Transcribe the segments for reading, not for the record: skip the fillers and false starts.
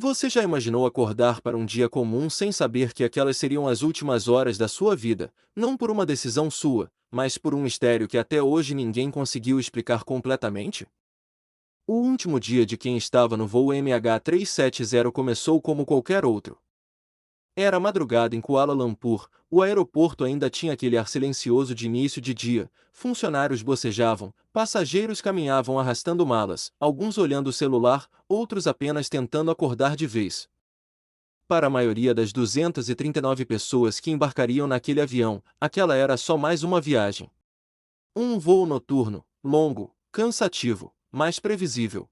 Você já imaginou acordar para um dia comum sem saber que aquelas seriam as últimas horas da sua vida, não por uma decisão sua, mas por um mistério que até hoje ninguém conseguiu explicar completamente? O último dia de quem estava no voo MH370 começou como qualquer outro. Era madrugada em Kuala Lumpur, o aeroporto ainda tinha aquele ar silencioso de início de dia, funcionários bocejavam, passageiros caminhavam arrastando malas, alguns olhando o celular, outros apenas tentando acordar de vez. Para a maioria das 239 pessoas que embarcariam naquele avião, aquela era só mais uma viagem. Um voo noturno, longo, cansativo, mas previsível.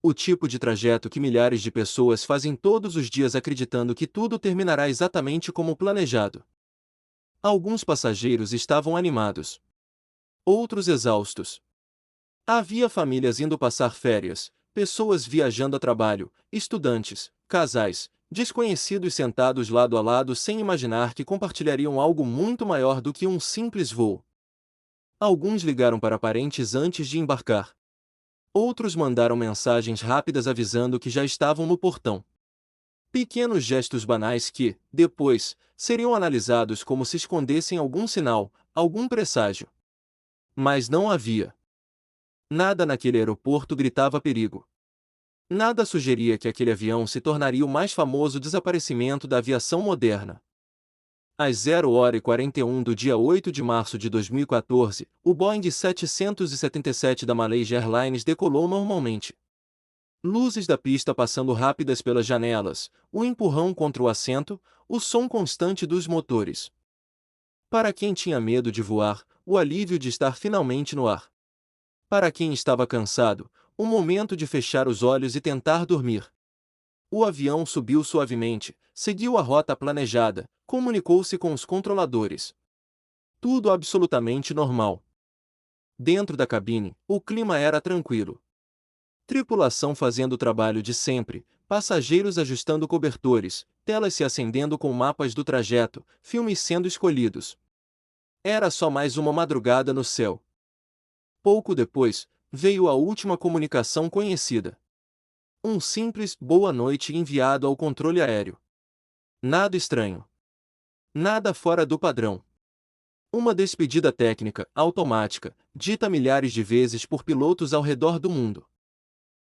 O tipo de trajeto que milhares de pessoas fazem todos os dias acreditando que tudo terminará exatamente como planejado. Alguns passageiros estavam animados, outros exaustos. Havia famílias indo passar férias, pessoas viajando a trabalho, estudantes, casais, desconhecidos sentados lado a lado sem imaginar que compartilhariam algo muito maior do que um simples voo. Alguns ligaram para parentes antes de embarcar. Outros mandaram mensagens rápidas avisando que já estavam no portão. Pequenos gestos banais que, depois, seriam analisados como se escondessem algum sinal, algum presságio. Mas não havia. Nada naquele aeroporto gritava perigo. Nada sugeria que aquele avião se tornaria o mais famoso desaparecimento da aviação moderna. Às 0h41 do dia 8 de março de 2014, o Boeing 777 da Malaysia Airlines decolou normalmente. Luzes da pista passando rápidas pelas janelas, o empurrão contra o assento, o som constante dos motores. Para quem tinha medo de voar, o alívio de estar finalmente no ar. Para quem estava cansado, o momento de fechar os olhos e tentar dormir. O avião subiu suavemente, seguiu a rota planejada, comunicou-se com os controladores. Tudo absolutamente normal. Dentro da cabine, o clima era tranquilo. Tripulação fazendo o trabalho de sempre, passageiros ajustando cobertores, telas se acendendo com mapas do trajeto, filmes sendo escolhidos. Era só mais uma madrugada no céu. Pouco depois, veio a última comunicação conhecida. Um simples boa noite enviado ao controle aéreo. Nada estranho. Nada fora do padrão. Uma despedida técnica, automática, dita milhares de vezes por pilotos ao redor do mundo.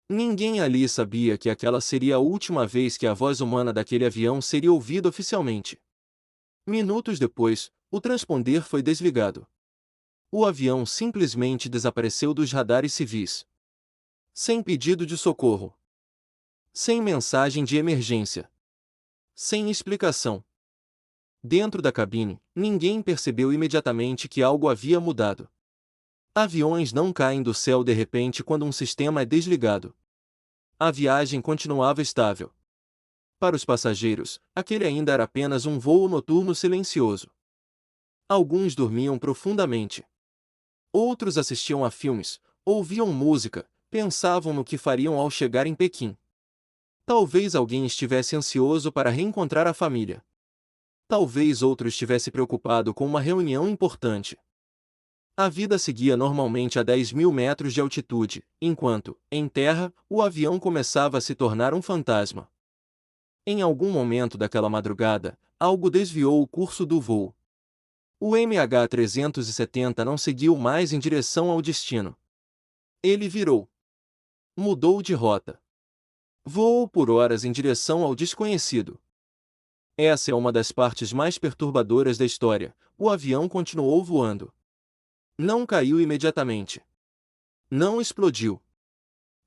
Ninguém ali sabia que aquela seria a última vez que a voz humana daquele avião seria ouvida oficialmente. Minutos depois, o transponder foi desligado. O avião simplesmente desapareceu dos radares civis. Sem pedido de socorro. Sem mensagem de emergência. Sem explicação. Dentro da cabine, ninguém percebeu imediatamente que algo havia mudado. Aviões não caem do céu de repente quando um sistema é desligado. A viagem continuava estável. Para os passageiros, aquele ainda era apenas um voo noturno silencioso. Alguns dormiam profundamente. Outros assistiam a filmes, ouviam música, pensavam no que fariam ao chegar em Pequim. Talvez alguém estivesse ansioso para reencontrar a família. Talvez outro estivesse preocupado com uma reunião importante. A vida seguia normalmente a 10.000 metros de altitude, enquanto, em terra, o avião começava a se tornar um fantasma. Em algum momento daquela madrugada, algo desviou o curso do voo. O MH370 não seguiu mais em direção ao destino. Ele virou. Mudou de rota. Voou por horas em direção ao desconhecido. Essa é uma das partes mais perturbadoras da história. O avião continuou voando. Não caiu imediatamente. Não explodiu.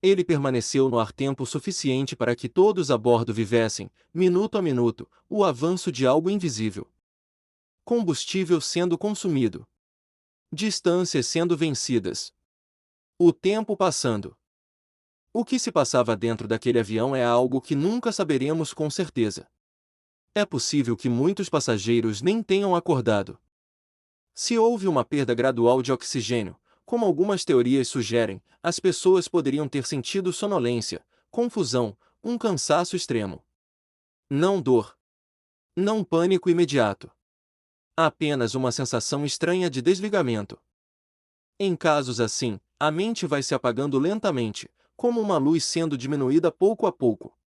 Ele permaneceu no ar tempo suficiente para que todos a bordo vivessem, minuto a minuto, o avanço de algo invisível. Combustível sendo consumido. Distâncias sendo vencidas. O tempo passando. O que se passava dentro daquele avião é algo que nunca saberemos com certeza. É possível que muitos passageiros nem tenham acordado. Se houve uma perda gradual de oxigênio, como algumas teorias sugerem, as pessoas poderiam ter sentido sonolência, confusão, um cansaço extremo. Não dor. Não pânico imediato. Apenas uma sensação estranha de desligamento. Em casos assim, a mente vai se apagando lentamente, como uma luz sendo diminuída pouco a pouco.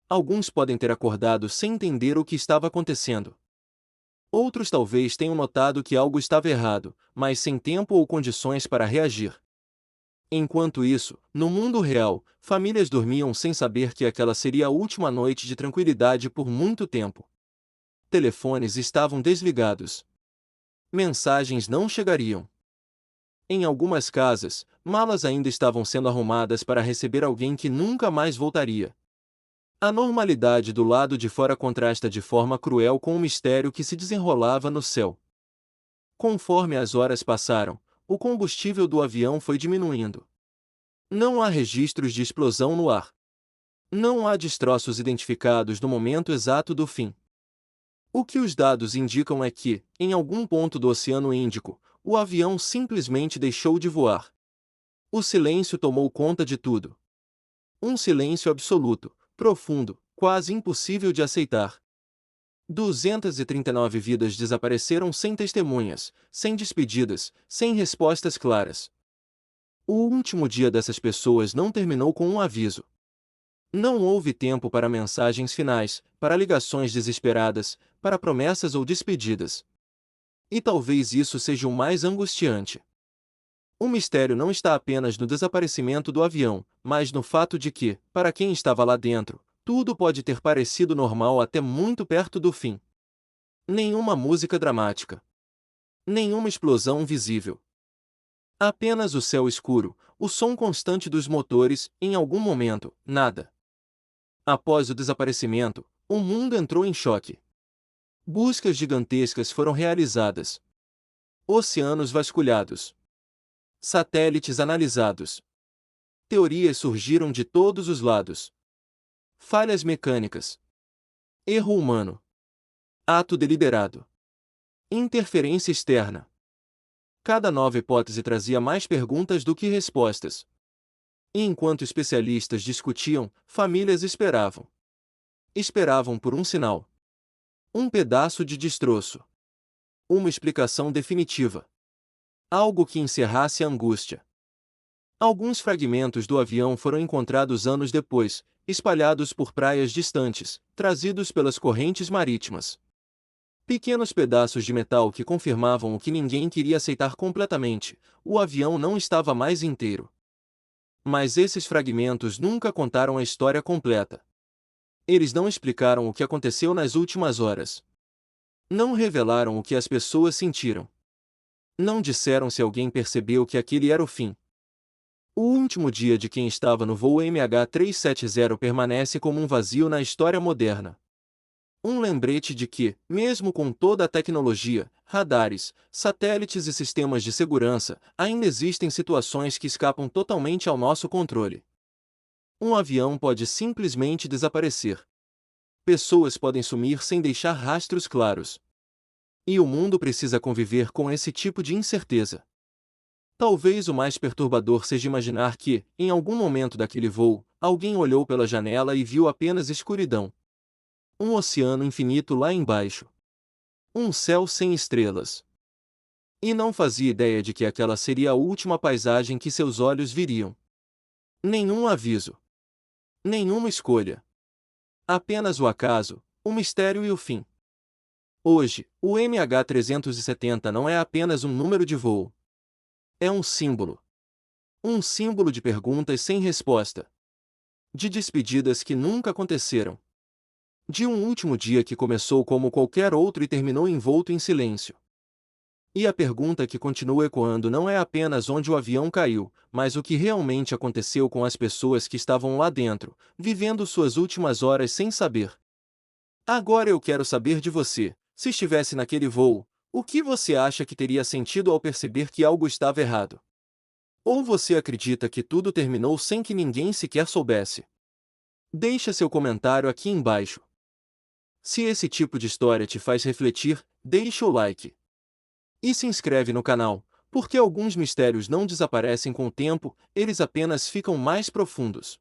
Alguns podem ter acordado sem entender o que estava acontecendo. Outros talvez tenham notado que algo estava errado, mas sem tempo ou condições para reagir. Enquanto isso, no mundo real, famílias dormiam sem saber que aquela seria a última noite de tranquilidade por muito tempo. Telefones estavam desligados. Mensagens não chegariam. Em algumas casas, malas ainda estavam sendo arrumadas para receber alguém que nunca mais voltaria. A normalidade do lado de fora contrasta de forma cruel com o mistério que se desenrolava no céu. Conforme as horas passaram, o combustível do avião foi diminuindo. Não há registros de explosão no ar. Não há destroços identificados no momento exato do fim. O que os dados indicam é que, em algum ponto do Oceano Índico, o avião simplesmente deixou de voar. O silêncio tomou conta de tudo. Um silêncio absoluto, profundo, quase impossível de aceitar. 239 vidas desapareceram sem testemunhas, sem despedidas, sem respostas claras. O último dia dessas pessoas não terminou com um aviso. Não houve tempo para mensagens finais, para ligações desesperadas, para promessas ou despedidas. E talvez isso seja o mais angustiante. O mistério não está apenas no desaparecimento do avião, mas no fato de que, para quem estava lá dentro, tudo pode ter parecido normal até muito perto do fim. Nenhuma música dramática. Nenhuma explosão visível. Apenas o céu escuro, o som constante dos motores, em algum momento, nada. Após o desaparecimento, o mundo entrou em choque. Buscas gigantescas foram realizadas. Oceanos vasculhados. Satélites analisados. Teorias surgiram de todos os lados. Falhas mecânicas. Erro humano. Ato deliberado. Interferência externa. Cada nova hipótese trazia mais perguntas do que respostas. E enquanto especialistas discutiam, famílias esperavam. Esperavam por um sinal. Um pedaço de destroço. Uma explicação definitiva. Algo que encerrasse a angústia. Alguns fragmentos do avião foram encontrados anos depois, espalhados por praias distantes, trazidos pelas correntes marítimas. Pequenos pedaços de metal que confirmavam o que ninguém queria aceitar completamente: o avião não estava mais inteiro. Mas esses fragmentos nunca contaram a história completa. Eles não explicaram o que aconteceu nas últimas horas. Não revelaram o que as pessoas sentiram. Não disseram se alguém percebeu que aquele era o fim. O último dia de quem estava no voo MH370 permanece como um vazio na história moderna. Um lembrete de que, mesmo com toda a tecnologia, radares, satélites e sistemas de segurança, ainda existem situações que escapam totalmente ao nosso controle. Um avião pode simplesmente desaparecer. Pessoas podem sumir sem deixar rastros claros. E o mundo precisa conviver com esse tipo de incerteza. Talvez o mais perturbador seja imaginar que, em algum momento daquele voo, alguém olhou pela janela e viu apenas escuridão. Um oceano infinito lá embaixo. Um céu sem estrelas. E não fazia ideia de que aquela seria a última paisagem que seus olhos viriam. Nenhum aviso. Nenhuma escolha. Apenas o acaso, o mistério e o fim. Hoje, o MH370 não é apenas um número de voo. É um símbolo. Um símbolo de perguntas sem resposta. De despedidas que nunca aconteceram. De um último dia que começou como qualquer outro e terminou envolto em silêncio. E a pergunta que continua ecoando não é apenas onde o avião caiu, mas o que realmente aconteceu com as pessoas que estavam lá dentro, vivendo suas últimas horas sem saber. Agora eu quero saber de você: se estivesse naquele voo, o que você acha que teria sentido ao perceber que algo estava errado? Ou você acredita que tudo terminou sem que ninguém sequer soubesse? Deixa seu comentário aqui embaixo. Se esse tipo de história te faz refletir, deixa o like. E se inscreve no canal, porque alguns mistérios não desaparecem com o tempo, eles apenas ficam mais profundos.